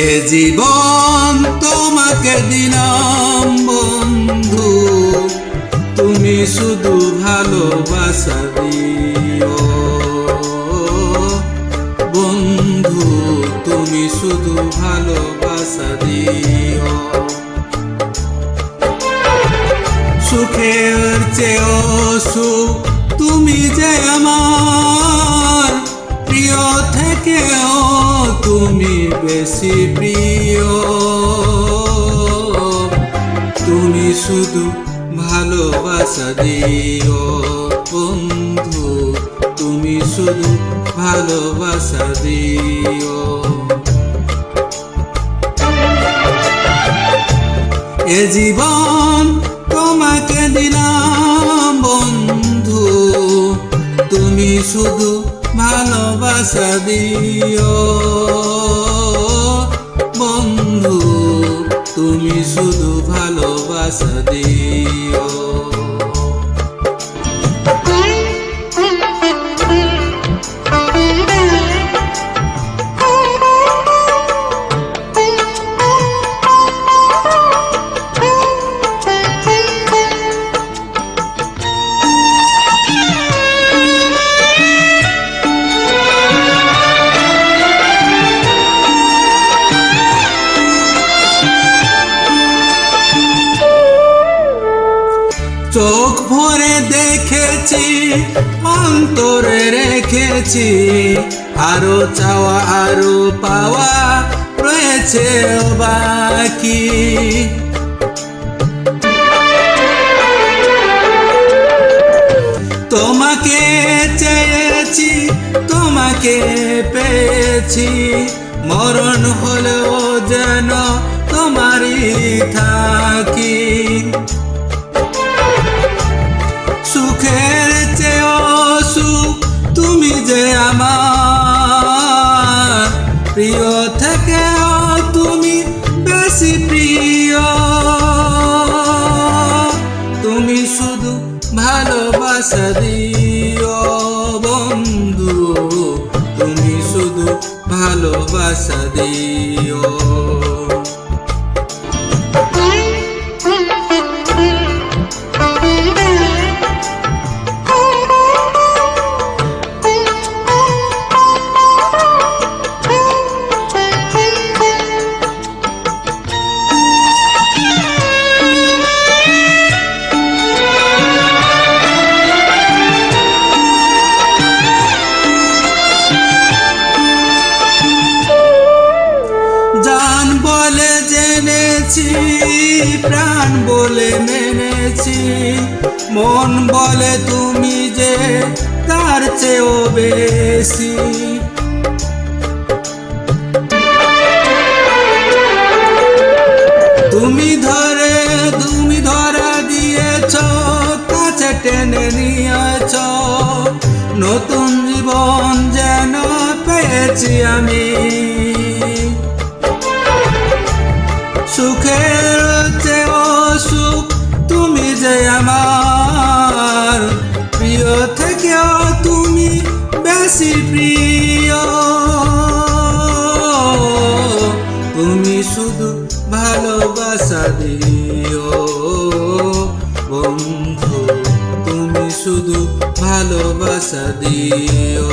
এ জীবন তোমাকে দিলাম বন্ধু, তুমি শুধু ভালোবাসা দিও বন্ধু, তুমি শুধু ভালোবাসা দিও। সুখের চেয়েও সুখ তুমি যে আমার প্রিয় থেকেও তুমি বেশি প্রিয়, তুমি শুধু ভালোবাসা দিও বন্ধু, তুমি শুধু ভালোবাসা দিও। এ জীবন তোমাকে দিলাম বন্ধু, তুমি শুধু ভালোবাসা দিও বন্ধু, তুমি শুধু ভালোবাসা দিও। চোখ ভরে দেখেছি, অন্তরে রেখেছি, আরো চাওয়া আরো পাওয়া রয়েছে বাকি। তোমাকে চেয়েছি, তোমাকে পেয়েছি, মরণ হলেও যেন তোমারই থাকি। সুখের চেয়েও সুখ তুমি যে আমার প্রিয় থেকেও তুমি বেশি প্রিয়, তুমি শুধু ভালোবাসা দিও বন্ধু, তুমি শুধু ভালোবাসা দিও। জান বলে জেনেছি, প্রাণ বলে মেনেছি, মন বলে তুমি যে তার চেয়েও বেশি। তুমি ধরা দিয়েছ, কাছে টেনে নিয়েছ, নতুন জীবন যেন পেয়েছি আমি। সুখের চেয়েও সুখ তুমি যে আমার প্রিয় থেকেও তুমি বেশি প্রিয়, তুমি শুধু ভালোবাসা দিও বন্ধু, তুমি শুধু ভালোবাসা দিও।